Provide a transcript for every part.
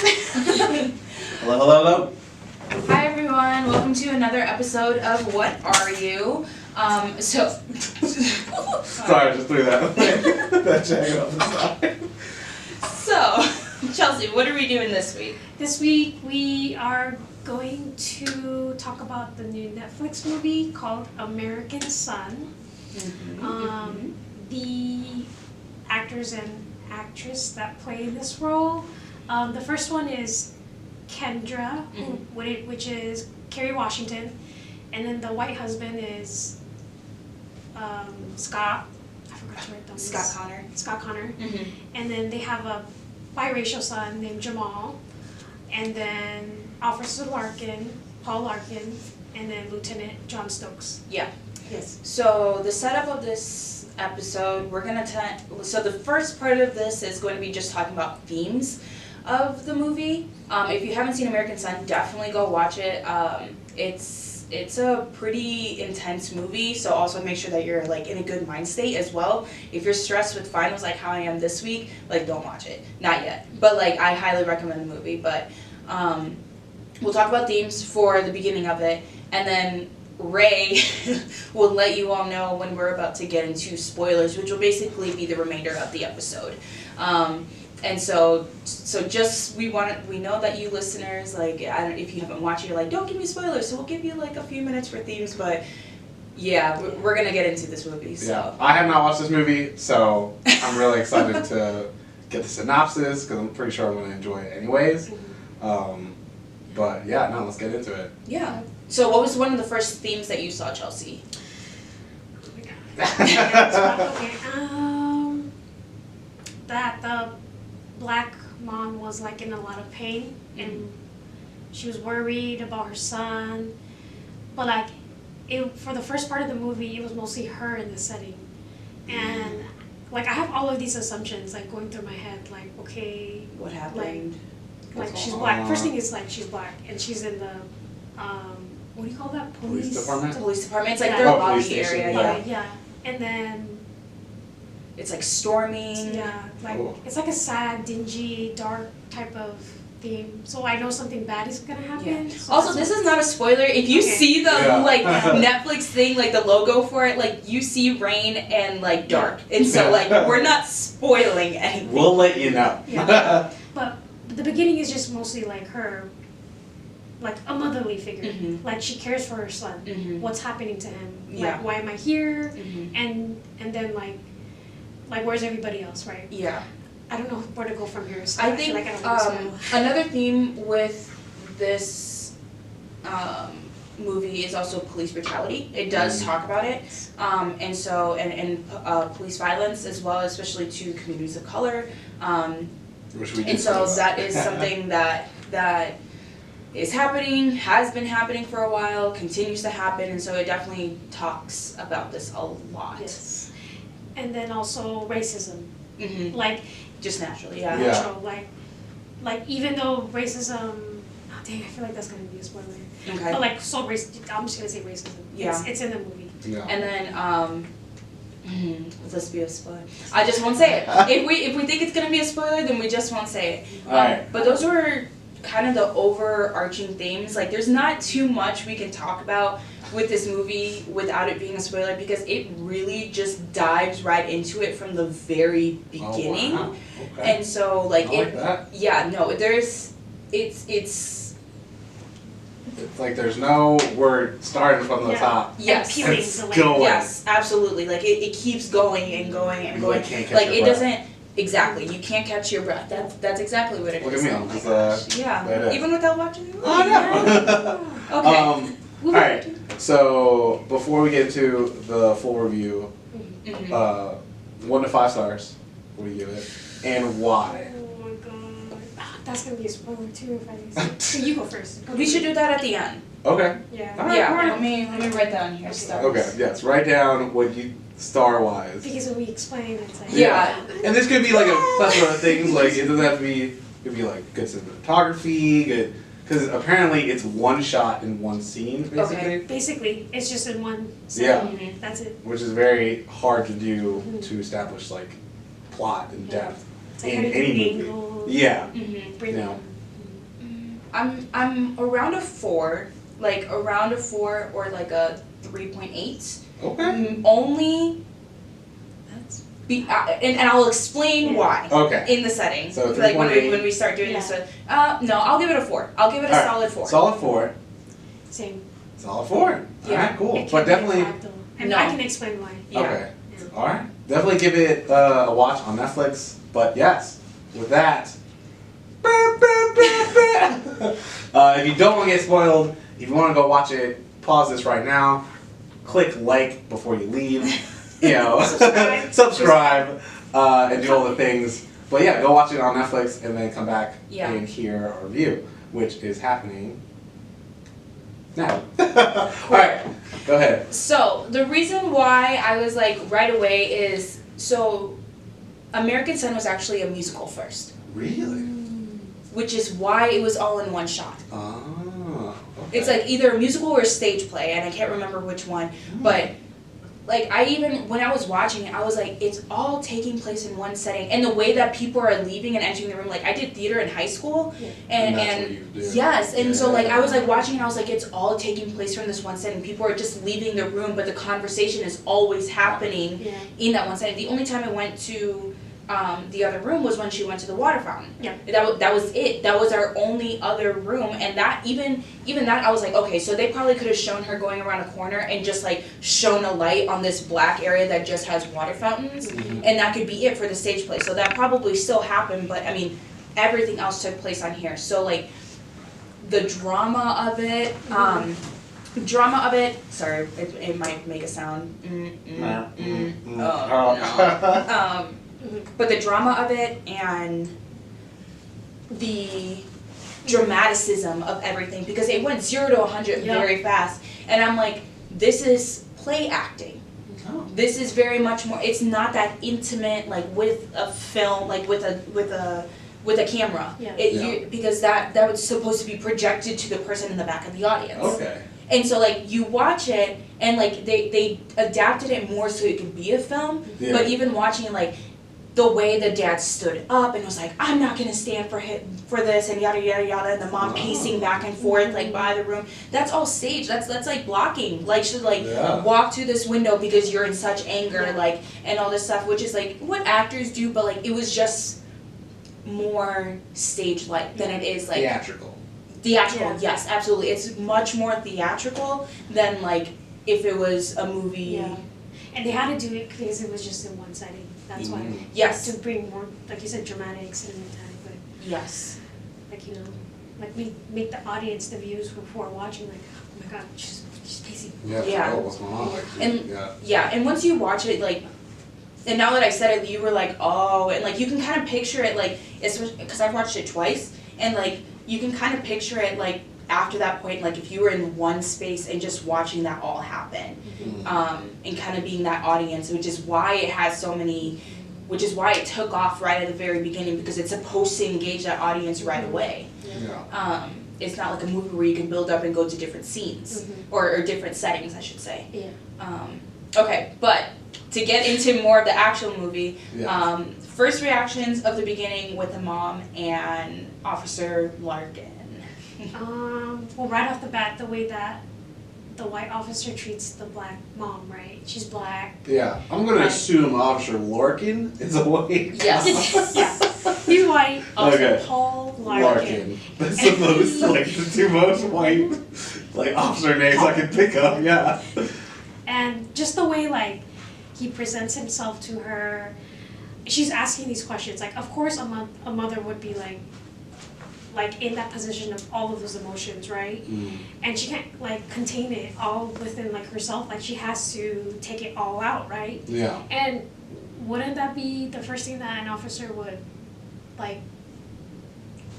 Hello, hello, hello. Hi everyone, welcome to another episode of What Are You? Sorry, I just threw that jacket off the side. So, Chelsea, what are we doing this week? This week we are going to talk about the new Netflix movie called American Son. The actors and actress that play this role. The first one is Kendra, which is Kerry Washington, and then the white husband is Scott. I forgot to write down. Scott Connor. And then they have a biracial son named Jamal, and then Officer Larkin, Paul Larkin, and then Lieutenant John Stokes. Yeah. Yes. So the setup of this episode, so the first part of this is going to be just talking about themes of the movie. If you haven't seen American Son, definitely go watch it. It's a pretty intense movie, so also make sure that you're like in a good mind state as well. If you're stressed with finals like how I am this week, like don't watch it. Not yet. But like I highly recommend the movie. But we'll talk about themes for the beginning of it, and then Ray will let you all know when we're about to get into spoilers, which will basically be the remainder of the episode. And so just we know that you listeners, like, if you haven't watched it, you're like, don't give me spoilers, so we'll give you like a few minutes for themes, but yeah, we're gonna get into this movie. So Yeah, I have not watched this movie, so I'm really excited to get the synopsis because I'm pretty sure I'm gonna enjoy it anyways. But yeah, no, let's get into it. Yeah. So what was one of the first themes that you saw, Chelsea? Oh my god. Okay. That the black mom was like in a lot of pain, and she was worried about her son, but like for the first part of the movie it was mostly her in the setting, and like I have all of these assumptions like going through my head, like, okay, What happened? like she's black. First thing is like she's black and she's in the what do you call that, Police department? The police department. It's like Yeah. their Oh, lobby police station, area. yeah, and then It's like storming. yeah, like Oh. it's like a sad, dingy, dark type of theme. So I know something bad is gonna happen. Yeah. So Also, that's this is not a spoiler. If you Okay. see the Yeah. like Netflix thing, like the logo for it, like you see rain and like dark, and so like we're not spoiling anything. We'll let you know. Yeah. But the beginning is just mostly like her, like a motherly figure. Like she cares for her son. What's happening to him? Yeah. Like, why am I here? Mm-hmm. And then like where's everybody else, right? Yeah. I don't know where to go from here. So I feel think like I don't know. another theme with this movie is also police brutality. It does talk about it, and so and police violence as well, especially to communities of color. Which we And so that is something that is happening, has been happening for a while, continues to happen, and so it definitely talks about this a lot. Yes. And then also racism. Like Just naturally, yeah. Yeah. natural, like even though racism, oh dang, I feel like that's gonna be a spoiler. Okay. But like I'm just gonna say racism. Yeah. It's in the movie. Yeah. And then let's be a spoiler. I just won't say it. If we think it's gonna be a spoiler, then we just won't say it. Alright. But those were kind of the overarching themes. Like there's not too much we can talk about with this movie without it being a spoiler, because it really just dives right into it from the very beginning. Oh, wow. Okay. And so like I like that. yeah, no, it's It's like there's no word starting from the Yeah. top. yes. And peeling It's the going. Yes, absolutely. Like it keeps going and going and You, going. like, can't catch Like your it breath. doesn't exactly. You can't catch your breath. That's exactly what it Look is. at me, Oh I'm my just, gosh. that Yeah. is. Even without watching the movie. Oh no. Okay. Alright, so before we get into the full review, 1 to 5 stars, what do you give it? And why? Oh my god. That's gonna be a spoiler too if I say. So you go first. Go We should do that at the end. Okay. Yeah. Alright. Yeah. We're Let me write down here. Stars. Okay, yes, write down what you, star-wise. Because when we explain, it's like Yeah. And this could be like a plethora of things, like it doesn't have to be, it could be like good cinematography, good, because apparently it's one shot in one scene, basically. Okay. Basically, it's just in one Yeah. setting. That's it. Which is very hard to do to establish like plot and depth It's like in how to do any movie. angles, Yeah. bring No. I'm around a 4, like around a 4 or like a 3.8. Okay. Only. And I'll explain why. Okay. In the setting. So like when 3.8. we start doing this. No, I'll give it a 4. I'll give it a All right. solid 4. Solid 4. Same. Solid 4. Yeah. Alright, cool. It But can't be definitely. 5 though. And No. I can explain why. Yeah. Okay. Alright. Definitely give it a watch on Netflix. But yes, with that. If you don't want to get spoiled, if you want to go watch it, pause this right now. Click like before you leave. You know, subscribe, and do all the things. But yeah, go watch it on Netflix and then come back and hear our review, which is happening now. Alright, go ahead. So, the reason why I was like right away is, so American Son was actually a musical first. Really? Which is why it was all in one shot. Oh, okay. It's like either a musical or a stage play, and I can't remember which one, but like when I was watching it, I was like, it's all taking place in one setting, and the way that people are leaving and entering the room, like I did theater in high school, and that's what you do. yes, and so like I was like watching and I was like, it's all taking place from this one setting. People are just leaving the room, but the conversation is always happening in that one setting. The only time I went to the other room was when she went to the water fountain. Yeah. That was it. That was our only other room, and that even that I was like, okay, so they probably could have shown her going around a corner and just like shown a light on this black area that just has water fountains, and that could be it for the stage play. So that probably still happened, but I mean, everything else took place on here. So like the drama of it, sorry, it might make a sound. Oh, no. But the drama of it and the dramaticism of everything, because it went 0 to 100 very fast, and I'm like, this is play acting. This is very much more. It's not that intimate, like with a film, like with a camera. Because that was supposed to be projected to the person in the back of the audience. Okay. And so like you watch it, and like they adapted it more so it could be a film. Yeah. But even watching it, like the way the dad stood up and was like, I'm not gonna stand for this, and yada yada yada, and the mom pacing back and forth like by the room. That's all staged. That's like blocking. Like should walk through this window because you're in such anger, like, and all this stuff, which is like what actors do, but like it was just more stage like than it is like theatrical. Yes, absolutely. It's much more theatrical than like if it was a movie. Yeah. And they had to do it because it was just in one setting. That's why. Yes. To bring more, like you said, dramatic, cinematic, but yes. like, you know, like make the audience, the viewers who are watching, like, oh my god, she's pacing. Yeah. Oh, what's going on? Like, And and once you watch it, like, and now that I said it, you were like, oh, and like you can kind of picture it, like, because I've watched it twice, and like you can kind of picture it, like, after that point, like if you were in one space and just watching that all happen, and kind of being that audience, which is why it has so many, which is why it took off right at the very beginning, because it's supposed to engage that audience right away. It's not like a movie where you can build up and go to different scenes, or different settings, I should say. Okay, but to get into more of the actual movie, first reactions of the beginning with the mom and Officer Larkin. Well, right off the bat, the way that the white officer treats the black mom, right? She's black. Yeah, I'm gonna assume Officer Larkin is a white. Yes. Yeah. He's white. Okay. Paul Larkin. That's the most, like, the two most white, like, officer names I can think of, yeah. And just the way, like, he presents himself to her. She's asking these questions. Like, of course a mother would be, like in that position of all of those emotions, right? And she can't, like, contain it all within, like, herself. Like, she has to take it all out, right? Yeah. And wouldn't that be the first thing that an officer would, like,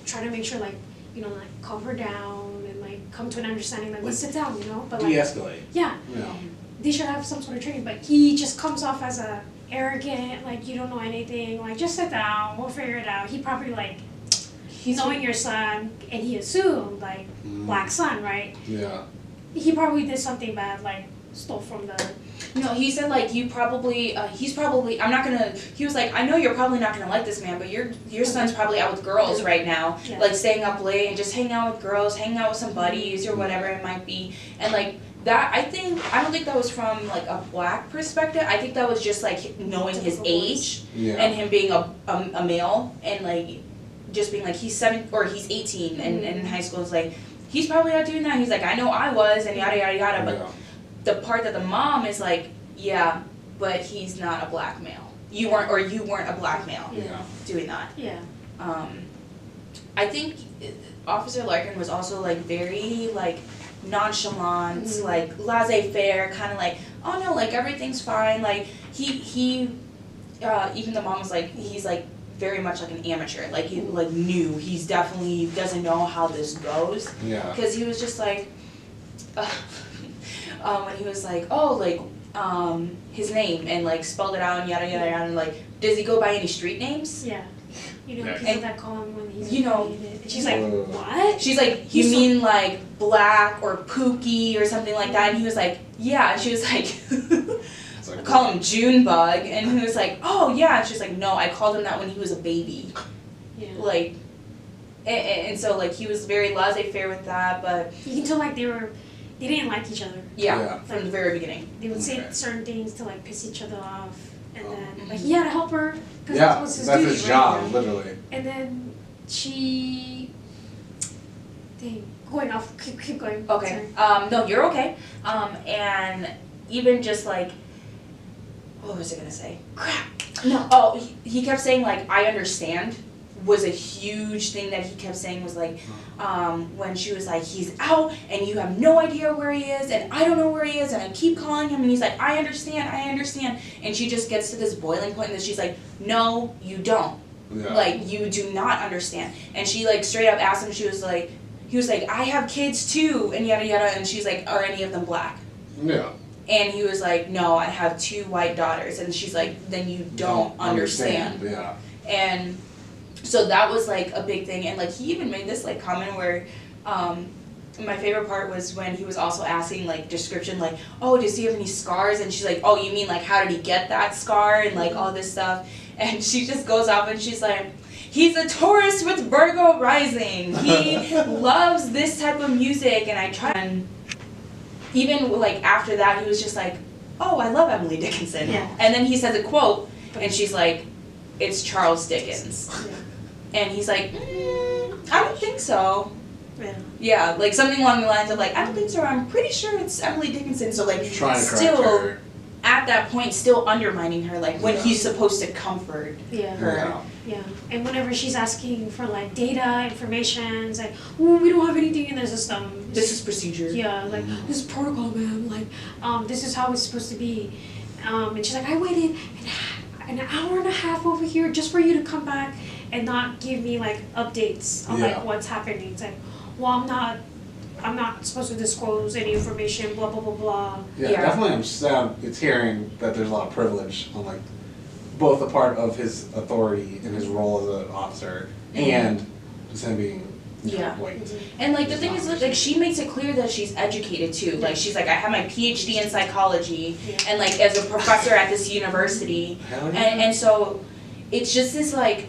try to make sure, like, you know, like, calm her down and, like, come to an understanding, like, let's sit down, you know? But, like, de-escalate. Yeah. They should have some sort of training, but he just comes off as a arrogant, like, you don't know anything, like, just sit down, we'll figure it out. He probably, like, knowing your son, and he assumed, like, black son, right? Yeah. He probably did something bad, like, stole from No, he said like he's probably I'm not gonna. He was like, I know you're probably not gonna like this man, but your son's probably out with girls right now, Yeah. like staying up late and just hanging out with girls, hanging out with some buddies or whatever it might be, and like that. I don't think that was from like a black perspective. I think that was just like knowing his age and him being a male and like just being like he's 18 and in high school is like he's probably out doing that. He's like I know I was and yada yada yada, but. The part that the mom is like, yeah, but he's not a black male. You weren't a black male doing that. Yeah. I think Officer Larkin was also like very like nonchalant, like laissez-faire, kind of like, oh no, like everything's fine. Like he even the mom was like, he's like very much like an amateur. Like he like knew he's definitely doesn't know how this goes. Yeah. Because he was just like. When he was like, oh, like, his name, and, like, spelled it out, and yada, yada, yada, and, like, does he go by any street names? Yeah. You know, Yeah. people that call him when he's and she's like, what? She's like, you mean, like, black or Pookie or something like that? And he was like, yeah. And she was like, I call him Junebug. And he was like, oh, yeah. And she's like, no, I called him that when he was a baby. Yeah. Like, and so, like, he was very laissez-faire with that, but... You can tell, like, they didn't like each other. Yeah, from the very beginning. They would say certain things to like piss each other off, and then like he had to help her because Yeah, that's that's duty, his job, right? literally. And then going off. Keep going. Okay. Sorry. No, you're okay. And even just like, what was I gonna say? Crap. No. Oh, he kept saying like, I understand. Was a huge thing that he kept saying was like, when she was like, he's out and you have no idea where he is and I don't know where he is and I keep calling him and he's like, I understand. And she just gets to this boiling point and she's like, no, you don't. Yeah. Like, you do not understand. And she like straight up asked him, he was like, I have kids too and yada yada, and she's like, are any of them black? Yeah. And he was like, no, I have 2 white daughters. And she's like, then you don't understand. Yeah. And so that was like a big thing, and like he even made this like comment where my favorite part was when he was also asking like description, like, oh, does he have any scars? And she's like, oh, you mean like how did he get that scar and like all this stuff? And she just goes off and she's like, he's a Taurus with Virgo rising, he loves this type of music. And I try, and even like after that he was just like, oh, I love Emily Dickinson. Yeah. And then he says a quote and she's like, it's Charles Dickens. Yeah. And he's like, I don't think so. Yeah. Yeah, like something along the lines of like, I don't think so. I'm pretty sure it's Emily Dickinson. So like, Trying to correct still her. at that point, still undermining her. Like when he's supposed to comfort Yeah. her. Yeah. Yeah. And whenever she's asking for like data, information, it's like, oh, we don't have anything in the system. This is procedure. Yeah, like this is protocol, ma'am. Like, this is how it's supposed to be. And she's like, I waited an hour and a half over here just for you to come back and not give me like updates on like what's happening. It's like, well, I'm not supposed to disclose any information, blah blah blah blah. Yeah, definitely. I'm sad. It's hearing that there's a lot of privilege on like both the part of his authority and his role as an officer, and just him being white. And like the thing is, like she makes it clear that she's educated too. Like she's like, I have my PhD in psychology, and like as a professor at this university, and so it's just this like,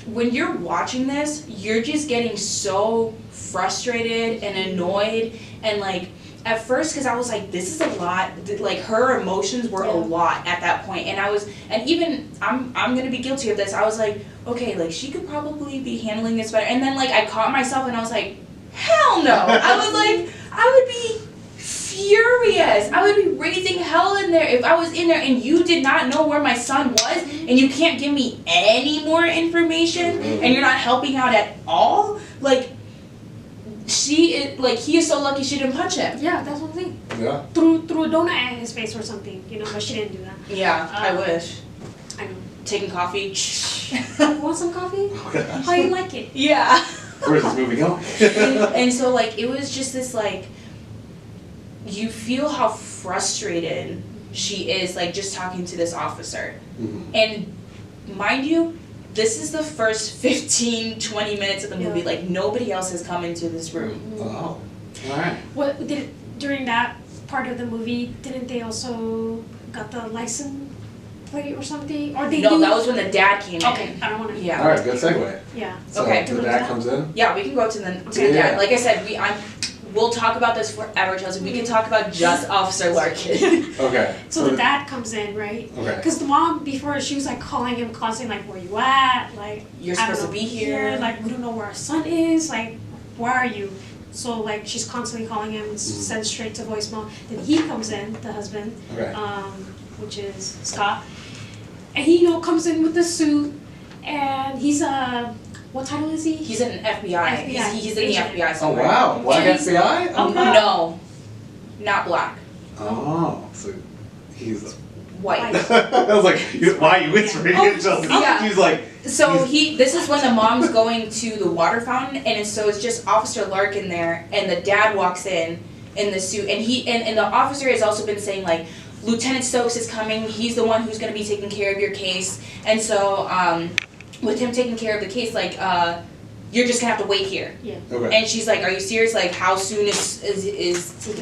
when you're watching this, you're just getting so frustrated and annoyed, and like at first, because I was like, this is a lot. Like her emotions were a lot at that point, and even I'm gonna be guilty of this. I was like, okay, like she could probably be handling this better, and then like I caught myself and I was like, hell no. I was like, I would be furious. I would be raising hell in there if I was in there and you did not know where my son was and you can't give me any more information and you're not helping out at all. Like he is so lucky she didn't punch him. Yeah, that's one thing. Yeah. Threw a donut at his face or something, you know, but she didn't do that. Yeah, I wish. I know. Taking coffee. Want some coffee? How you like it? Yeah. Where's this movie going? And so like it was just this like, you feel how frustrated she is like just talking to this officer. And mind you, this is the first 15-20 minutes of the movie. Like nobody else has come into this room. Oh, all right. What did during that part of the movie, didn't they also got the license plate or something? Or they No, do? that was when the dad came in. Okay, I don't want to. Yeah. All right, good segue. Yeah. So Okay. the dad comes in. Yeah, we can go to the Okay. dad. Like I said, we'll talk about this forever, Chelsea. We can talk about just Officer Larkin. Okay. So the dad comes in, right? Okay. Because the mom, before, she was like calling him constantly, like, where you at? Like, You're I don't supposed to know, be here. Like, we don't know where our son is. Like, where are you? So, like, she's constantly calling him, sends straight to voicemail. Then he comes in, the husband, Okay. which is Scott. And he, comes in with the suit. And he's what title is he? He's in FBI. FBI. He's in the Agent. FBI Oh somewhere. wow, Black He's- FBI? Oh, Okay. No, not black. Oh, so he's. White. I was like, why are you whispering? Oh, Chelsea? yeah. She's like. So he's- this is when the mom's going to the water fountain, and so it's just Officer Larkin there, and the dad walks in the suit, and and the officer has also been saying like, Lieutenant Stokes is coming. He's the one who's going to be taking care of your case, and so with him taking care of the case, like you're just gonna have to wait here. Yeah. Okay. And she's like, "Are you serious? Like, how soon is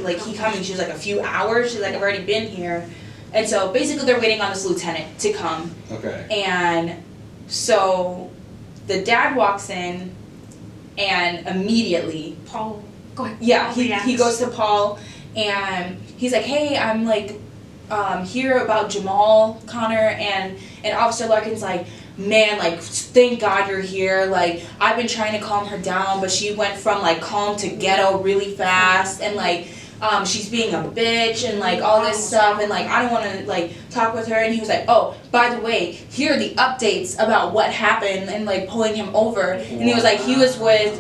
like he coming?" She was like, "A few hours." She's like, "I've already been here," and so basically they're waiting on this lieutenant to come. Okay. And so the dad walks in, and immediately, Paul, go ahead. yeah, Paul he reacts. goes to Paul, and he's like, "Hey, I'm like here about Jamal Connor," and Officer Larkin's like, "Man, like, thank God you're here. Like, I've been trying to calm her down, but she went from like calm to ghetto really fast, and like, she's being a bitch and like all this stuff, and like I don't want to like talk with her." And he was like, "Oh, by the way, here are the updates about what happened," and like pulling him over. And he was like, he was with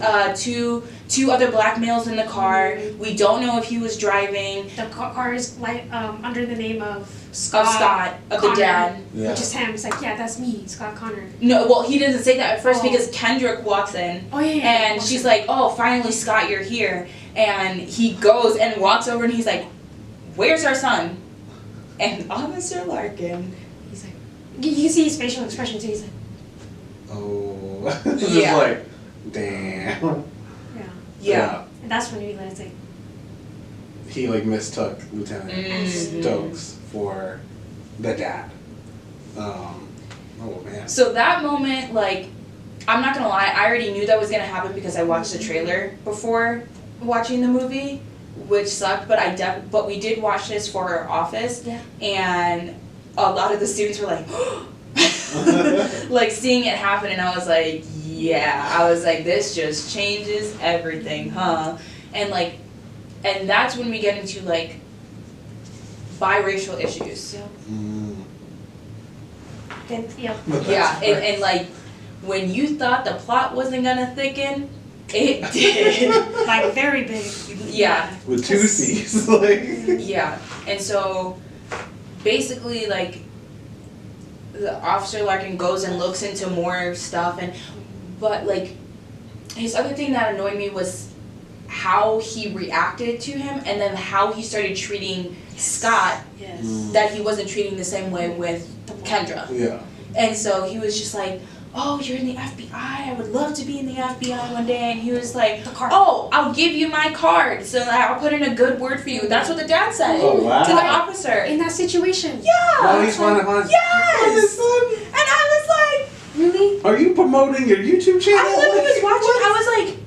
two other black males in the car. We don't know if he was driving. The car is like under the name of Of Scott. the dad. Yeah. Which is him. It's like, yeah, that's me, Scott Connor. No, well, he doesn't say that at first Oh. because Kendrick walks in. Oh yeah. And she's like, "Oh, finally, Scott, you're here." And he goes and walks over and he's like, "Where's our son?" And Officer Larkin, he's like, you see his facial expression too. He's like, Oh. Just Yeah. like, damn. yeah. And that's when you realize like, He like mistook Lieutenant Stokes for the dad. Oh man. So that moment, like, I'm not gonna lie, I already knew that was gonna happen because I watched the trailer before watching the movie, which sucked. But but we did watch this for our office, yeah. and a lot of the students were like, like seeing it happen, and I was like, yeah, I was like, this just changes everything, huh? And like, and that's when we get into like biracial issues. Mm. Then yeah. Yeah, and like when you thought the plot wasn't gonna thicken, it did. Like very big. Yeah, With two C's, like. yeah, and so basically like the Officer Larkin goes and looks into more stuff, but like his other thing that annoyed me was how he reacted to him, and then how he started treating Scott, Yes. that he wasn't treating the same way with Kendra. Yeah. And so he was just like, "Oh, you're in the FBI. I would love to be in the FBI one day." And he was like, The card. "Oh, I'll give you my card, so that I'll put in a good word for you." That's what the dad said Oh, wow. to the officer. In that situation. Yeah. Oh, he's fun. Yes. And I was like, Really? Are you promoting your YouTube channel? I literally was watching. I was like,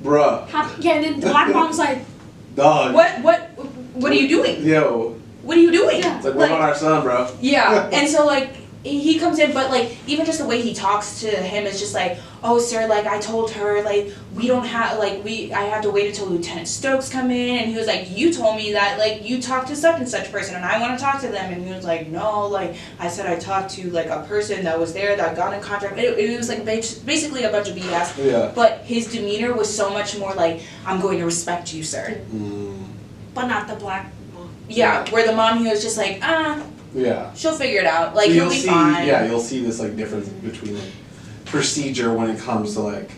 Bruh. Yeah, and then the black mom's like, Dog. what are you doing? Yo. What are you doing? Yeah. It's like, what about our son, bro? Yeah, and so like he comes in, but like even just the way he talks to him is just like, "Oh, sir, like I told her, like we don't have, like I have to wait until Lieutenant Stokes come in," and he was like, "You told me that like you talked to such and such person, and I want to talk to them," and he was like, "No, like I said I talked to like a person that was there that got in contact." It was like basically a bunch of BS. Yeah. But his demeanor was so much more like, "I'm going to respect you, sir." Mm. but not the black mom. Yeah, where the mom, he was just like, Yeah. she'll figure it out. Like So he'll be see, fine. Yeah, you'll see this like difference between like procedure when it comes to like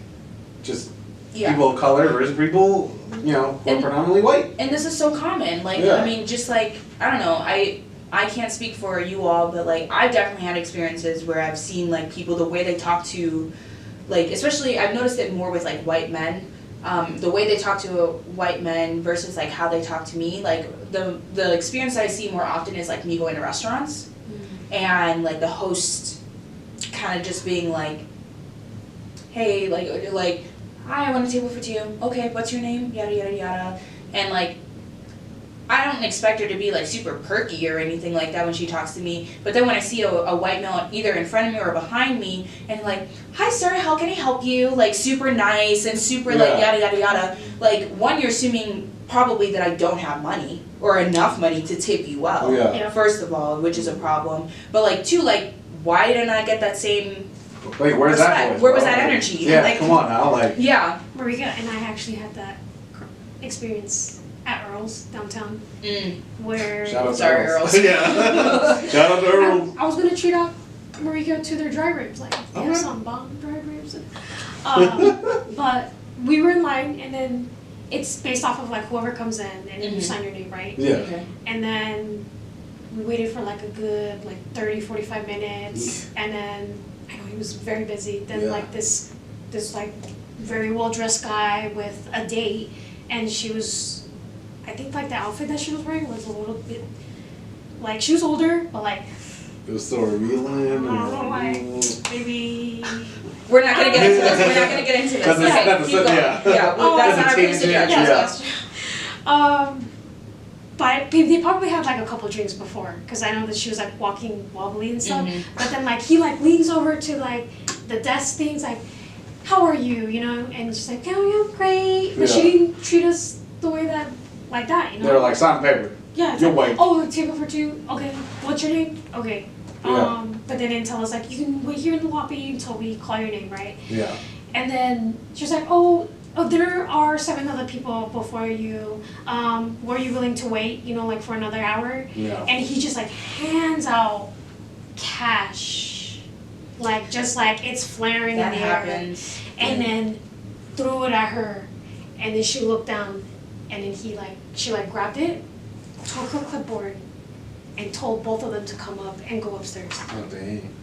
just Yeah. people of color versus people, who are And- predominantly white. And this is so common. Like, Yeah. I mean, just like, I don't know, I can't speak for you all, but like, I've definitely had experiences where I've seen like people, the way they talk to, like, especially, I've noticed it more with like white men, the way they talk to white men versus like how they talk to me, like the experience I see more often is like me going to restaurants and like the host kind of just being like, hey, like hi, I want a table for two. Okay, what's your name? Yada yada yada. And like I don't expect her to be like super perky or anything like that when she talks to me, but then when I see a white male either in front of me or behind me and like, hi sir, how can I help you? Like super nice and super like yada yada yada. Like one, you're assuming probably that I don't have money or enough money to tip you well. Yeah. First of all, which is a problem. But like two, like why didn't I get that same Wait, where's that voice? Where was that energy? Yeah, like, come on now, like. Yeah. Marika and I actually had that experience at Earl's downtown, where Shout out to sorry, Earl's. Earl's. Yeah. Shout out to Earl's. I was gonna treat out Marika to their dry ribs, like they have some bomb dry ribs. But we were in line, and then it's based off of like whoever comes in, and then you sign your name, right? Yeah. Okay. And then we waited for like a good like 30, 45 minutes, and then I know he was very busy. Then like this like very well dressed guy with a date, and she was, I think like the outfit that she was wearing was a little bit like she was older, but like It was still revealing. Maybe. We're not gonna get into this. We're not gonna get into this. That's a- Okay, that's a- keep going. yeah. Well, that's That's not a our place to judge. tangent, Yes. But they probably had like a couple drinks before, because I know that she was like walking wobbly and stuff. But then like he like leans over to like the desk things like, how are you, you know? And she's like, oh, I'm great. But she didn't treat us the way that, like that, you know? They're like, sign the paper. Yeah, it's You're like, white. oh, table for two. Okay, what's your name? Okay. Yeah. But they didn't tell us like you can wait here in the lobby until we call your name, right? Yeah. And then she was like, oh, there are 7 other people before you. Were you willing to wait, you know, like for another hour? Yeah. And he just like hands out cash, like just like it's flaring That in the air. happens. And then threw it at her, and then she looked down, and then she grabbed it, took her clipboard, and told both of them to come up and go upstairs. Oh, dang.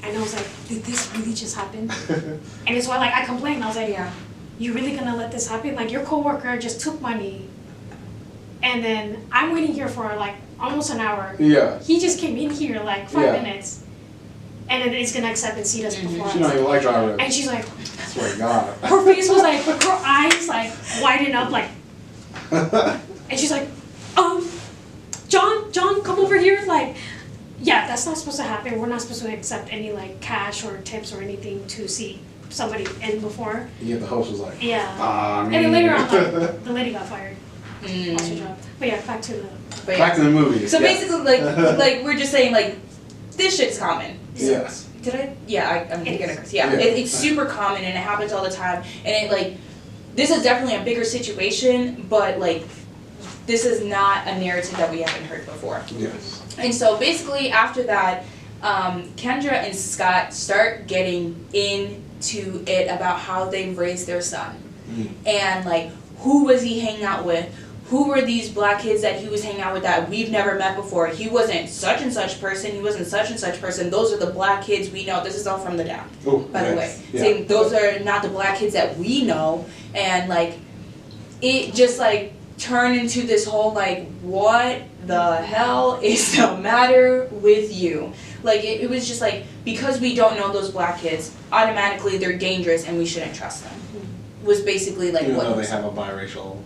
And I was like, did this really just happen? And it's why like I complained. I was like, Yeah. you really gonna let this happen? Like your coworker just took money, and then I'm waiting here for like almost an hour. Yeah. He just came in here like 5 Yeah. minutes, and then it's gonna accept and seat us before She don't us. even like dry ribs. And she's like, I swear to God. her face was like, her eyes like widen up like, and she's like, John, come over here. Like, yeah, that's not supposed to happen. We're not supposed to accept any like cash or tips or anything to see somebody in before. Yeah, the host was like, Yeah. I mean. And then later on, like, the lady got fired. Lost her job. But yeah, back to the. But Back to the movies. So yes. basically, like we're just saying, like this shit's common. Yes. Did I? Yeah, I'm It gonna. is. Yeah, Yeah. it's super common and it happens all the time. And it like, this is definitely a bigger situation, but like, this is not a narrative that we haven't heard before. Yes. And so basically after that, Kendra and Scott start getting into it about how they raised their son. And like, who was he hanging out with? Who were these black kids that he was hanging out with that we've never met before? He wasn't such and such person, he wasn't such and such person. Those are the black kids we know. This is all from the down, Ooh, by the way. Saying those are not the black kids that we know. And like, it just like turned into this whole like, what the hell is the matter with you? Like, it was just like, because we don't know those black kids, automatically they're dangerous and we shouldn't trust them. Was basically like Even what though it they was. have a biracial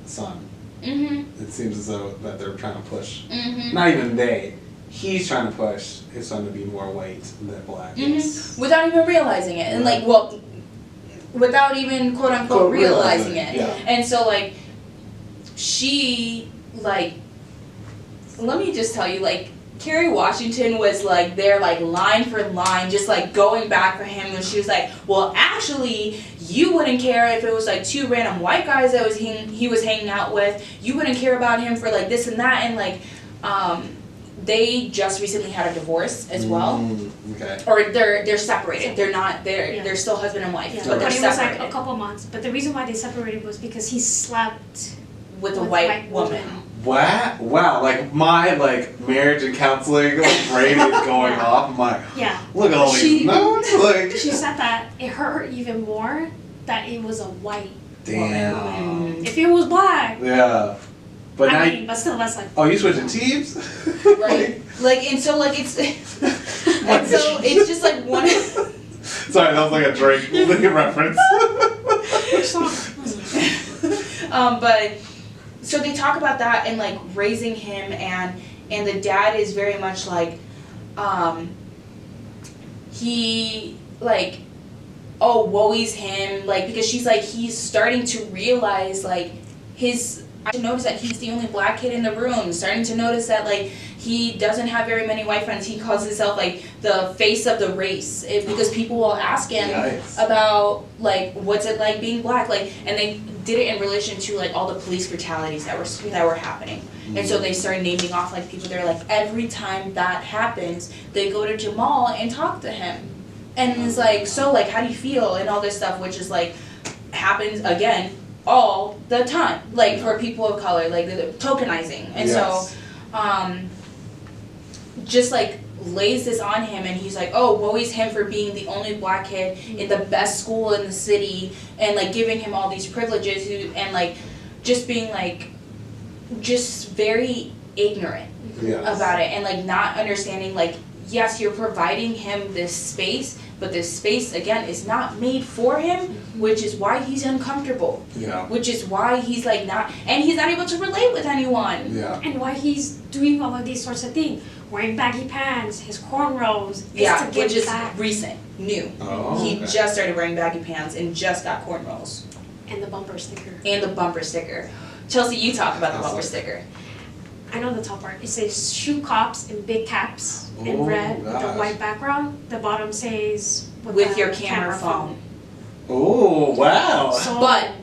son, Mm-hmm. it seems as though that they're trying to push. Mm-hmm. Not even they. He's trying to push his son to be more white than black. Mm-hmm. Without even realizing it. And like, well, without even quote unquote realizing it. Yeah. And so like, she like, let me just tell you, like, Kerry Washington was like there like line for line, just like going back for him, and she was like, well actually you wouldn't care if it was like 2 random white guys that he was hanging out with. You wouldn't care about him for like this and that. And like they just recently had a divorce as well. Okay. Or they're separated. They're not they're still husband and wife, Yeah, but they're it was like separated a couple months. But the reason why they separated was because he slept with a with white woman. What? Wow, like my marriage and counseling brain is going off. I'm like, Yeah. look at all these notes. Like, She said that it hurt her even more that it was a white Damn. If it was black. Yeah. But now but still, that's like. oh, you switching teams? Right. Like, and so like it's, and so it's just like one. Sorry, that was like a Drake reference. But so they talk about that and like raising him, and the dad is very much like, he like, oh, woe's him, like, because she's like, he's starting to realize like I notice that he's the only black kid in the room, starting to notice that like he doesn't have very many white friends. He calls himself like the face of the race because people will ask him about like what's it like being black, like, and they did it in relation to like all the police brutalities that were happening. And so they started naming off like people. They're like, every time that happens, they go to Jamal and talk to him, and it's like, so like, how do you feel and all this stuff, which is like happens again all the time, like for people of color, like the tokenizing. And so just like lays this on him, and he's like, oh, woe's him for being the only black kid in the best school in the city, and like giving him all these privileges, and like just being like just very ignorant about it, and like not understanding like, yes, you're providing him this space, but this space again is not made for him, which is why he's uncomfortable. Yeah. Which is why he's like not, and he's not able to relate with anyone. Yeah. And why he's doing all of these sorts of things, wearing baggy pants, his cornrows. Yeah, to get which is back. recent, new. Oh, he just started wearing baggy pants and just got cornrows. And the bumper sticker. And the bumper sticker. Chelsea, you talk about the bumper sticker. I know the top part. It says shoe cops in big caps in red with a white background. The bottom says with your camera phone. Oh, wow. So, but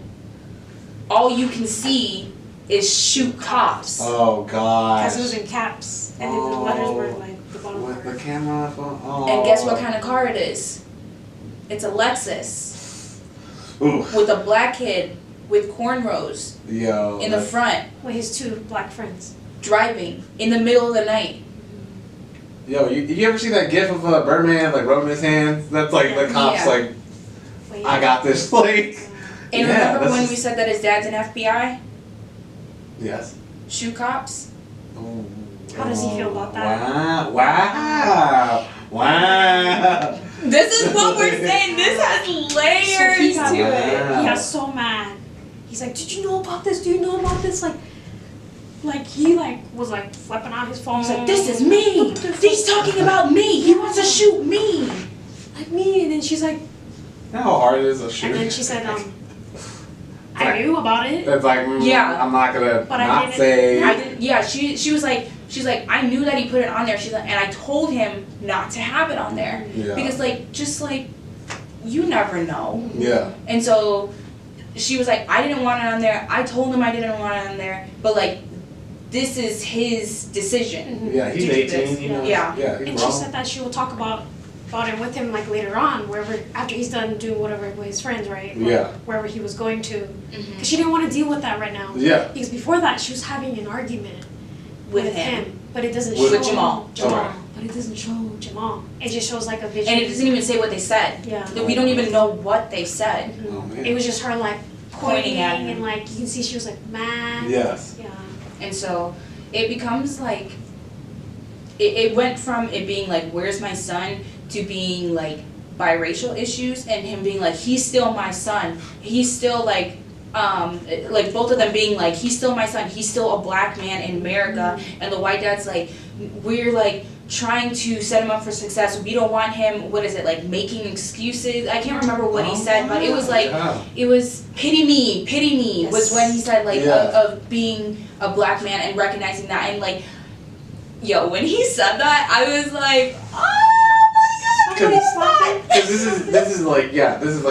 all you can see is shoe cops. Oh, gosh. Because it was in caps. And then the letters were like the bottom with part. the camera phone. Oh. And guess what kind of car it is? It's a Lexus. Ooh. With a black kid with cornrows in the front. With his two black friends. Driving in the middle of the night. Yo, you ever see that gif of Birdman like rubbing his hands? That's like the cops like, I got this. Like, and remember when we said that his dad's an FBI? Yes. Shoe cops. Oh. How does he feel about that? Wow. This is what we're saying. This has layers to it. He got so mad. He's like, did you know about this? Do you know about this? Like he was like flipping out his phone. He's like, this is me. He's talking about me. He wants to shoot me. Like me. And then she's like, You know how hard it is to shoot? and then she said, I knew about it. It's like, yeah. I'm not gonna but not say. I didn't. Yeah, she was like, I knew that he put it on there. She's like, and I told him not to have it on there because like, just like, you never know. Yeah. And so she was like, I didn't want it on there. I told him I didn't want it on there, but like, this is his decision. Yeah, he's 18, you know. Yeah. And she said that she will talk about it with him like later on, wherever, after he's done doing whatever with his friends, right? Yeah. Wherever he was going to. Because she didn't want to deal with that right now. Yeah. Because before that, she was having an argument with him. But it doesn't with show Jamal. Okay. But it doesn't show Jamal. It just shows like a vision. And it doesn't even say what they said. Yeah. We don't even know what they said. Oh, man. It was just her like Pointing at him. and like you can see she was like mad. Yes. Yeah. And so it becomes like, it went from it being like, where's my son, to being like biracial issues, and him being like, he's still my son. He's still like both of them being like, he's still my son. He's still a black man in America. And the white dad's like, we're like trying to set him up for success. We don't want him, what is it, like making excuses? I can't remember what he said, but it was like, it was pity me, Yes. was when he said like, of being a black man and recognizing that. And like, yo, when he said that, I was like, oh my god, Because this is like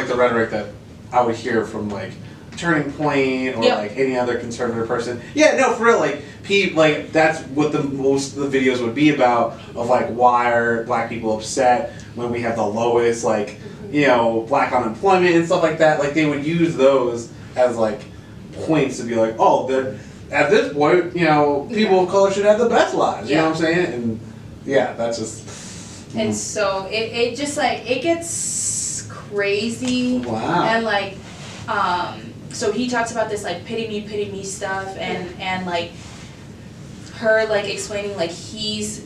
the rhetoric that I would hear from like Turning Point or like any other conservative person. Yeah, no, for real, like that's what most of the videos would be about, of like, why are black people upset when we have the lowest like, you know, black unemployment and stuff like that. Like they would use those as like points to be like, oh, at this point, you know, people of color should have the best lives. You know what I'm saying? And yeah, that's just. And so it just like, it gets crazy. Wow. And like, so he talks about this like pity me stuff, and like her like explaining like he's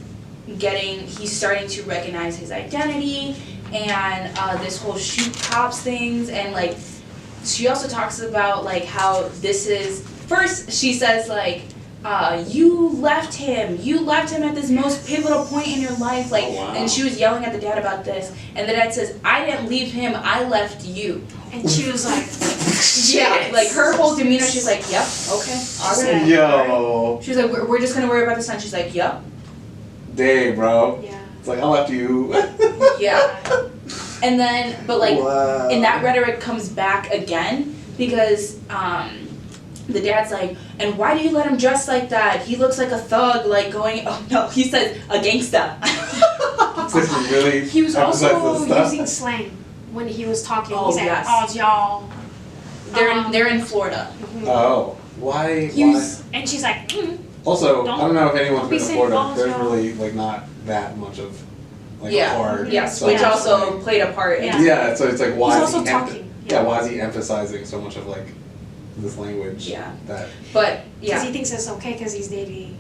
starting to recognize his identity, and this whole shoot cops things, and like she also talks about like how this is, first she says like you left him at this most pivotal point in your life, like, and she was yelling at the dad about this, and the dad says, I didn't leave him, I left you. And she was like, yeah, like her whole demeanor, she's like, yep, okay, alright. Yo. She's like, we're just gonna worry about the son. She's like, yep. Dang, bro. yeah. It's like, I left you. Yeah. And then, but like, Wow. and that rhetoric comes back again because the dad's like, and why do you let him dress like that? He looks like a thug, like going, oh no, he says a gangsta. This is really He was emphasizes also stuff. using slang when he was talking. Oh, He said, yes. oh, y'all. They're in Florida. Oh, why? He Why? was, and she's like, Also, I don't know if anyone's Don't be been to saying Florida. balls, There's y'all. really like not that much of like Yeah. hard. Yes, stuff which to also say. played a part in. Yeah. Yeah, so it's like why He's is he also talking. yeah, why is he emphasizing so much of like this language? Yeah. That But because yeah, he thinks it's okay because he's dating,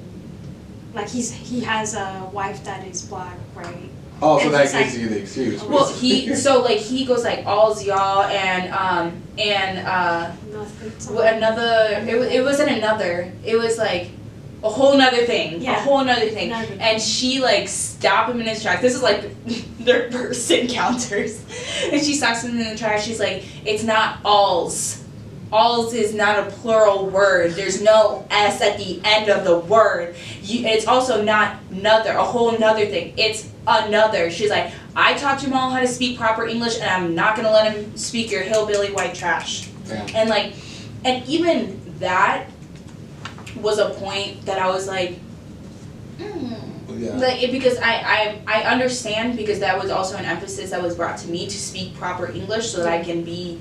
like he has a wife that is black, right? oh, so And that he's gives like- you the excuse. well basically. he goes like all's y'all and Nothing. another it wasn't another, it was like a whole nother thing, Yeah. a whole nother thing. Another. And she like stopped him in his tracks. This is like their first encounters. And she stops him in the tracks. She's like, it's not alls. Alls is not a plural word. There's no S at the end of the word. It's also not another, a whole nother thing. It's another. She's like, I taught Jamal how to speak proper English, and I'm not gonna let him speak your hillbilly white trash. Yeah. And like, and even that was a point that I was like, Yeah. like because I understand, because that was also an emphasis that was brought to me to speak proper English so that I can be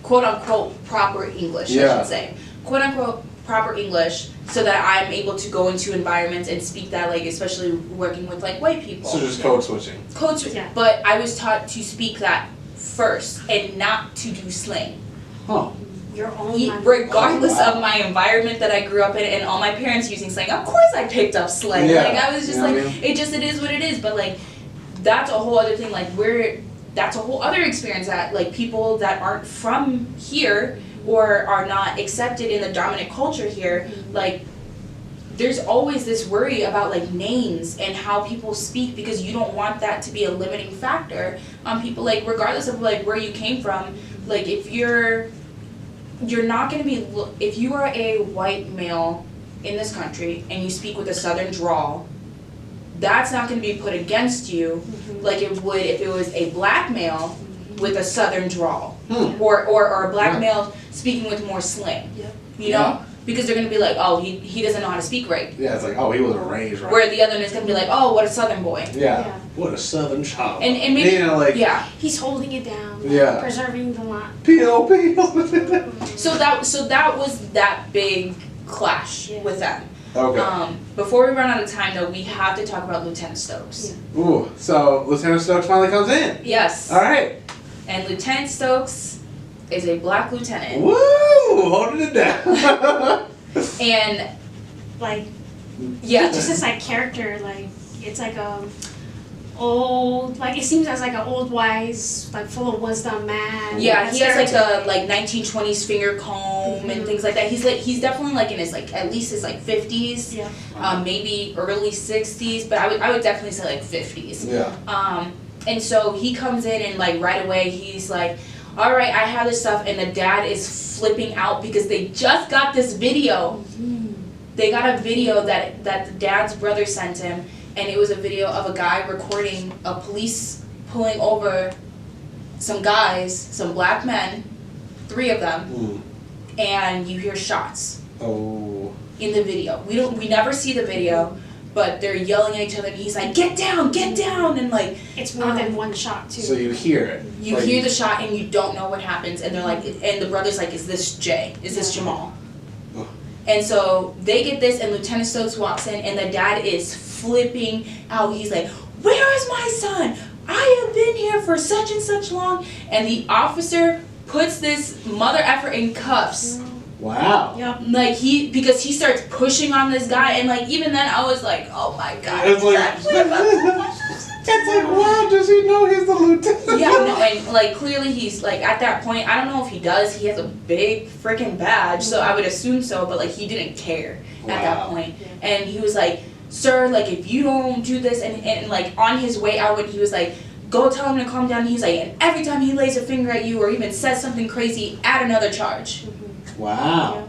quote unquote proper English, I Yeah. should say, quote unquote proper English, so that I'm able to go into environments and speak that, like especially working with like white people. So just code switching. Coach, Yeah. but I was taught to speak that first and not to do slang. Huh. Your own. Regardless Oh, wow. of my environment that I grew up in and all my parents using slang, of course I picked up slang. Yeah. Like I was just You know like, what I mean? it is what it is. But like, that's a whole other thing. Like that's a whole other experience that like people that aren't from here or are not accepted in the dominant culture here, like there's always this worry about like names and how people speak, because you don't want that to be a limiting factor on people, like regardless of like where you came from. Like if you're not going to be, if you are a white male in this country and you speak with a southern drawl, that's not going to be put against you like it would if it was a black male with a southern drawl, or a black Yeah. male speaking with more slang. Yep. You know, because they're going to be like, oh, he doesn't know how to speak right. Yeah, it's like, oh, he wasn't raised right. Where the other one is going to be like, oh, what a southern boy. Yeah. Yeah. What a southern child. And maybe, you know, like yeah. He's holding it down. Yeah. Preserving the line. P.O.P. So that was that big clash Yeah. with them. Okay. Before we run out of time, though, we have to talk about Lieutenant Stokes. Yeah. Ooh, so Lieutenant Stokes finally comes in. Yes. All right. And Lieutenant Stokes is a black lieutenant. Woo! Holding it down. And Like, yeah, just his like character, like it's like old, like it seems as like an old wise, like full of wisdom man. yeah, That's he has like stereotype. the like 1920s finger comb and things like that. He's definitely like in his like at least his like 50s, Yeah. maybe early 60s, but I would definitely say like 50s. Yeah. And so he comes in and like right away he's like, all right, I have this stuff, and the dad is flipping out because they just got this video. They got a video that the dad's brother sent him, and it was a video of a guy recording a police pulling over some guys, some black men, 3 of them, and you hear shots Oh. in the video. We never see the video, but they're yelling at each other, and he's like, get down, and like It's more than one shot too. So you hear it. you Like, hear the shot and you don't know what happens, and they're like, and the brother's like, is this Jay? Is this Yeah. Jamal? Ugh. And so they get this, and Lieutenant Stokes walks in, and the dad is flipping out. He's like, where is my son? I have been here for such and such long. And the officer puts this mother effer in cuffs. Wow. Yep. Like because he starts pushing on this guy, and like even then I was like, oh my god. It's like, it's like, wow, does he know he's the lieutenant? Yeah, no, and like clearly he's like at that point, I don't know if he does, he has a big freaking badge, so I would assume so, but like he didn't care at that point. And he was like, sir, like if you don't do this, and like on his way out when he was like, go tell him to calm down, he's like, and every time he lays a finger at you or even says something crazy, add another charge. Wow.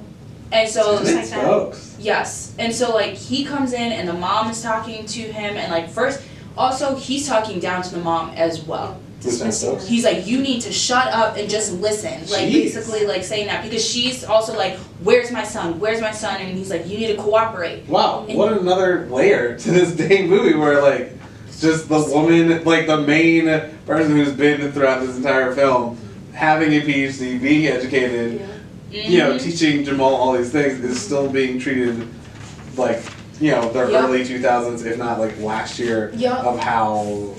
And so Just like that. Folks. yes, and so like he comes in and the mom is talking to him, and like first also he's talking down to the mom as well. Dismissing her. He's like, you need to shut up and just listen. Like Jeez. basically like saying that because she's also like, where's my son? Where's my son? And he's like, you need to cooperate. Wow, what another layer to this dang movie where like just the woman, like the main person who's been throughout this entire film, having a PhD, being educated, you know, teaching Jamal all these things, is still being treated like, you know, the early 2000s, if not like last year, of how,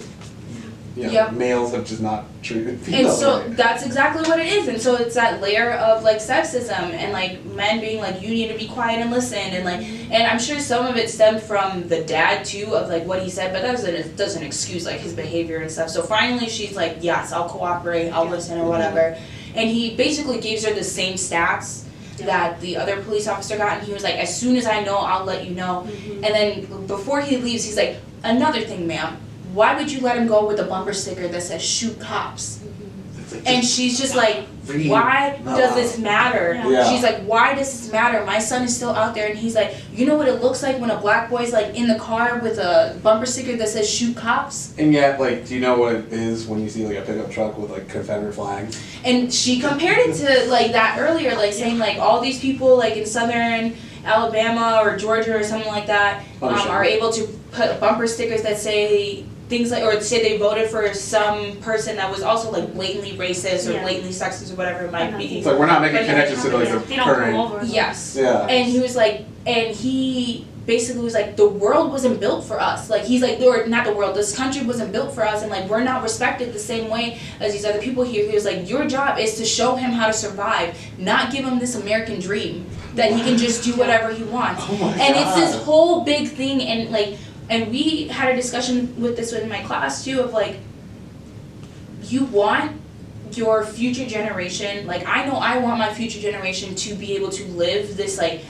you know, males have just not treated females. And so right. that's exactly what it is. And so it's that layer of like sexism and like men being like, you need to be quiet and listen, and like, and I'm sure some of it stemmed from the dad too of like what he said, but that doesn't excuse like his behavior and stuff. So finally she's like, yes, I'll cooperate, I'll listen or whatever. And he basically gives her the same stats that the other police officer got, and he was like, as soon as I know, I'll let you know. And then before he leaves, he's like, another thing, ma'am, why would you let him go with a bumper sticker that says shoot cops? Like, And she's just like, read why the- does this matter? Yeah. She's like, why does this matter? My son is still out there. And he's like, you know what it looks like when a black boy's like in the car with a bumper sticker that says shoot cops? And yet, like, do you know what it is when you see like a pickup truck with like Confederate flag? And she compared it to like that earlier, like saying like all these people like in southern Alabama or Georgia or something like that are able to put bumper stickers that say things like, or say they voted for some person that was also like blatantly racist or blatantly sexist or whatever it might be. It's like we're not making But connections to like the They don't come current. over. Yes. Yeah. And he was like, and he basically was like, the world wasn't built for us. Like he's like, or not the world, this country wasn't built for us, and like we're not respected the same way as these other people here. He was like, your job is to show him how to survive, not give him this American dream that he can just do whatever he wants. Oh my And God. it's this whole big thing, and like, and we had a discussion with this in my class too of like, you want your future generation, like I know I want my future generation to be able to live this like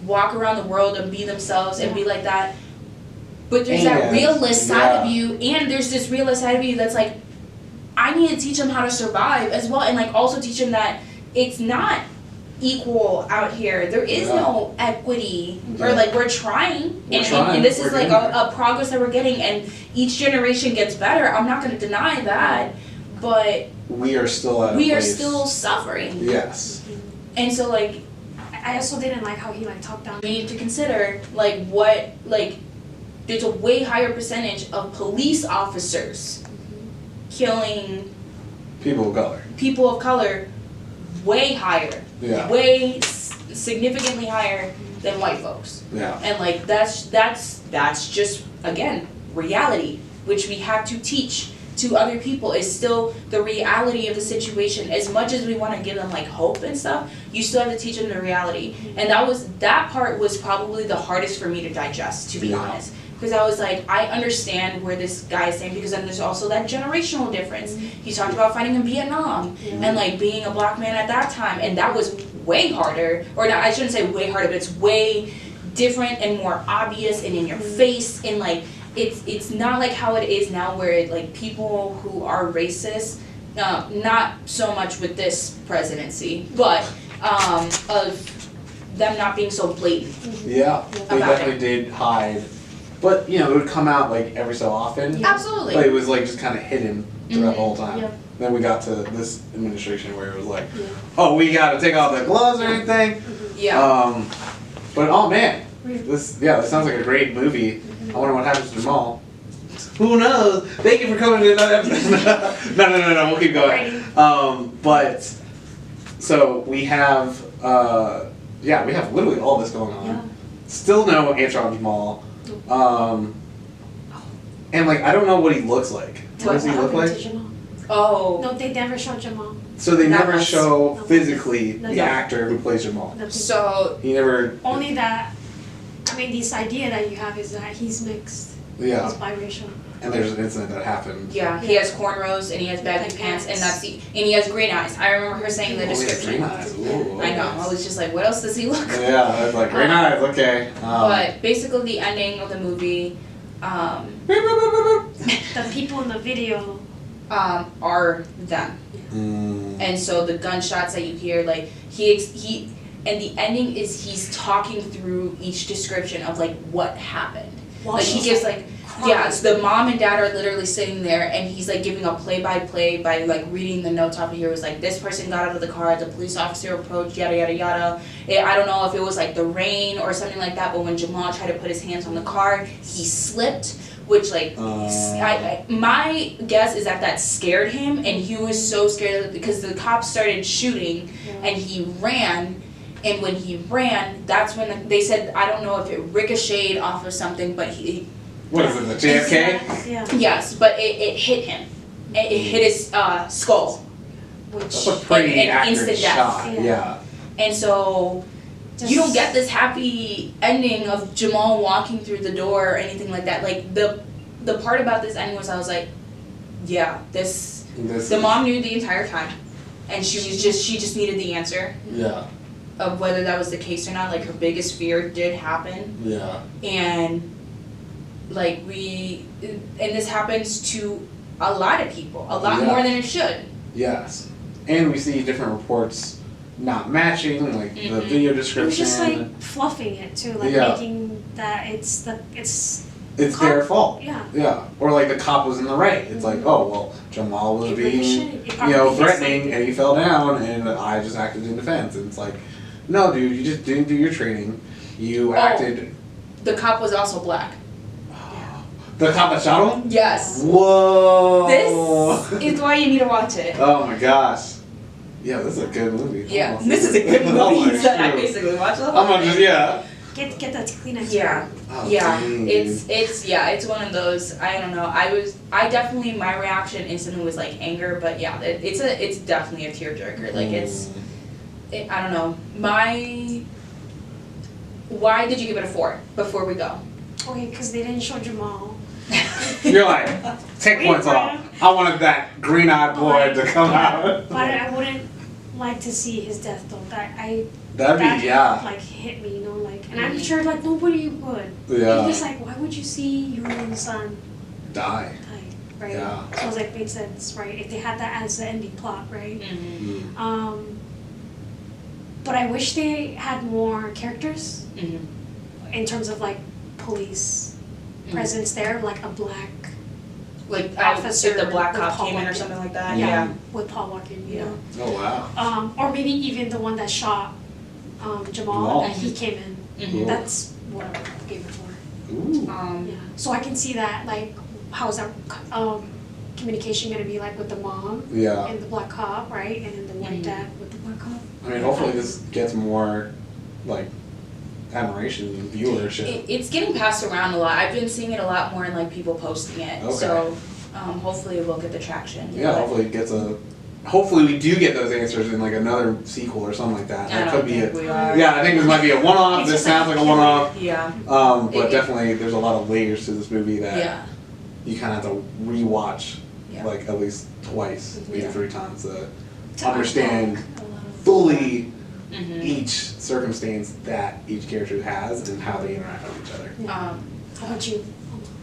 walk around the world and be themselves and be like that. But there's that And, realist side of you, and there's this realist side of you that's like, I need to teach them how to survive as well, and like also teach them that it's not equal out here. There is no equity, or like we're trying, and this is like a progress that we're getting, and each generation gets better. I'm not going to deny that, but We are still at a we are place- still suffering. Yes. And so like I also didn't like how he like talked down. we need to consider like what like there's a way higher percentage of police officers killing People of color. people of color, way higher, Yeah. way significantly higher than white folks. Yeah. And like that's just again reality, which we have to teach to other people, is still the reality of the situation. As much as we want to give them like hope and stuff, you still have to teach them the reality. And that part was probably the hardest for me to digest, to be honest. Because I was like, I understand where this guy is saying, because then there's also that generational difference. He talked about fighting in Vietnam and like being a black man at that time, and that was way harder, or not, I shouldn't say way harder, but it's way different and more obvious and in your face, and like it's not like how it is now where like people who are racist, not so much with this presidency, but of them not being so blatant. Yeah. They About definitely did hide. But, you know, it would come out like every so often. Absolutely. But it was like just kind of hidden throughout the whole time. Yeah. Then we got to this administration where it was like, oh, we got to take off the gloves or anything. Yeah. But oh man, this sounds like a great movie. I wonder what happens to Jamal. Who knows? Thank you for coming to another episode. No, we'll keep going. But so we have we have literally all this going on. Yeah. Still no answer on Jamal. And like I don't know what he looks like. What does he look like? Oh. No, they never show Jamal. So they Not never once. show No. physically No. the Yeah. actor who plays Jamal. Nothing. So He never. Only that. I mean, this idea that you have is that he's mixed. Yeah. He's biracial. And there's an incident that happened. yeah, he has cornrows and he has baggy Like pants, and pants. and he has green eyes. I remember her saying the Oh, he has description. green eyes. Ooh, I know. I was just like, what else does he look? Yeah, I was like, green eyes, okay. But basically, the ending of the movie The people in the video. are them. And so the gunshots that you hear, like he, and the ending is he's talking through each description of like what happened. While Like he she's, gives like, like crying. yeah, so the mom and dad are literally sitting there, and he's like giving a play-by-play by like reading the notes off of here. It was like this person got out of the car, the police officer approached, yada yada yada. I don't know if it was like the rain or something like that, but when Jamal tried to put his hands on the car, he slipped. Which like, my guess is that scared him, and he was so scared because the cops started shooting, and he ran, and when he ran, that's when they said, I don't know if it ricocheted off of something, but he What is it, the JFK? Yeah. yes, but it hit him, it hit his skull, That's a pretty and accurate instant death. shot. Yeah. Yeah. And so you don't get this happy ending of Jamal walking through the door or anything like that. Like the part about this ending was I was like, yeah, the mom knew the entire time, and she just needed the answer Yeah. of whether that was the case or not. Like her biggest fear did happen, Yeah. and like and this happens to a lot of people, a lot Yeah. more than it should. Yes. And we see different reports not matching, like the Mhm. video It was description. just like fluffing it too, like Yeah. making that it's It's their fault. yeah. Yeah. Or like the cop was in the right. It's like, oh well, Jamal was It being, ricocheted. It probably hit threatening, something. and he fell down, and I just acted in defense. And it's like, no, dude, you just didn't do your training. You acted. The cop was also black. The cop that shot him? Yes. Whoa. This is why you need to watch it. Oh my gosh. Yeah, this is a good movie. Yeah, Almost. this is a good Oh my movie that I shoot. basically watched the whole I'm gonna just, yeah. Get that Kleenex. Yeah. Oh, Yeah, dang. it's one of those. I don't know. I definitely, my reaction instantly was like anger, but yeah, it's definitely a tearjerker. Like I don't know. Why did you give it a 4 before we go? Okay, because they didn't show Jamal. You're like, take points off. I wanted that green-eyed boy to come out. But I wouldn't like to see his death though. That'd be, yeah. Like hit me, and I'm sure like nobody would. Yeah. It's just like, why would you see your own son Die. die, right? Yeah. So it was like made sense, right? If they had that as the ending plot, right? Mm-hmm. But I wish they had more characters Mm-hmm. in terms of like police presence there, like a black Like officer if the black with cop Paul came in or Walker. something like that. Yeah. Yeah. with Paul Walker, you Yeah. know. Oh, wow. Or maybe even the one that shot Jamal, Jamal. and he came in. Mhm. That's what I would give it for. Ooh. Yeah. So I can see that, like, how is that communication gonna be like with the mom Yeah. and the black cop, right? And then the white Mhm. dad with the black cop. I mean, hopefully this gets more, like, admiration and viewership. It's getting passed around a lot. I've been seeing it a lot more in like people posting it. Okay. So hopefully it will get the traction. Yeah, But hopefully it gets hopefully we do get those answers in like another sequel or something like that. I That don't could be think a, we are. yeah, I think this might be a one-off. It's This just like sounds like a one-off. Yeah. But It- definitely there's a lot of layers to this movie that Yeah. you kind of have to rewatch Yeah. like at least twice, maybe Yeah. 3 times to To understand unlock a lot of- fully Mhm. each circumstance that each character has and how they interact with each other. Yeah. How about you?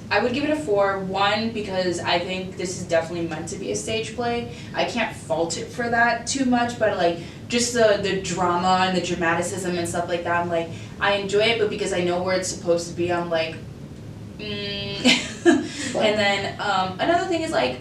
I would give it a 4. 1, because I think this is definitely meant to be a stage play. I can't fault it for that too much, but like just the drama and the dramaticism and stuff like that, I'm like, I enjoy it, but because I know where it's supposed to be, I'm like, And then another thing is like,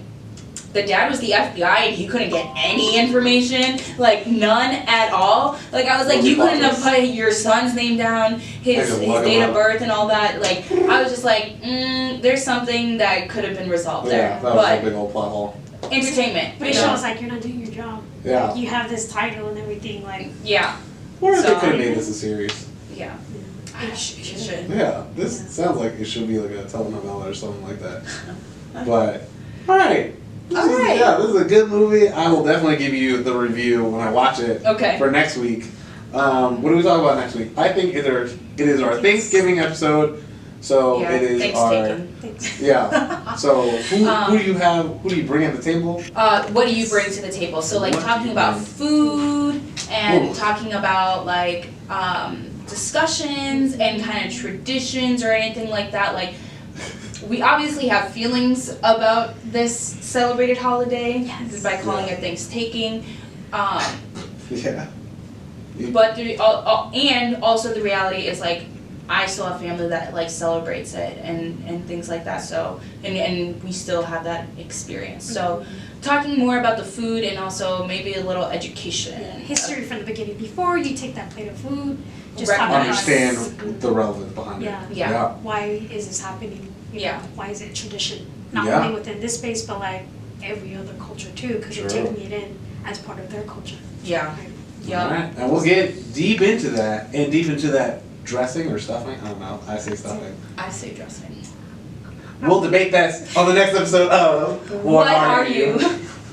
the dad was the FBI and he couldn't get any information, like none at all. Like I was like, you couldn't have put your son's name down, his date of birth and all that. Like I was just like, there's something that could have been resolved there. Yeah, that was a But big old plot hole. entertainment. But you it know? shows like you're not doing your job. Yeah. Like, you have this title and everything, like. Yeah. Or they So- could have made this a series. Yeah. It should. Yeah, this Yeah. sounds like it should be like a telenovela or something like that. But, alright. Alright. Yeah, this is a good movie. I will definitely give you the review when I watch it Okay. for next week. What do we talk about next week? I think it is our Thanksgiving episode. So Yeah, it is Thanksgiving. Thanks. yeah. So who do you have? Who do you bring at the table? What do you bring to the table? So like What do talking you about bring? food and Ooh. talking about like discussions and kind of traditions or anything like that. Like we obviously have feelings about this celebrated holiday Yes. by calling it Thanksgiving. Yeah. But and also the reality is like I still have family that like celebrates it and things like that. So and we still have that experience. So talking more about the food and also maybe a little education. History from the beginning. Before you take that plate of food, just Right. talk about Understand the relevance behind Yeah. it. Yeah. why is this happening? You Yeah. know, why is it tradition? Not Yeah. only within this space, but like every other culture too, because you're Sure. taking it in as part of their culture. Yeah. Right. Yeah. Alright, and we'll get deep into that and deep into that dressing or stuffing. I don't know. I say stuffing. I say dressing. We'll debate that on the next episode of What are you?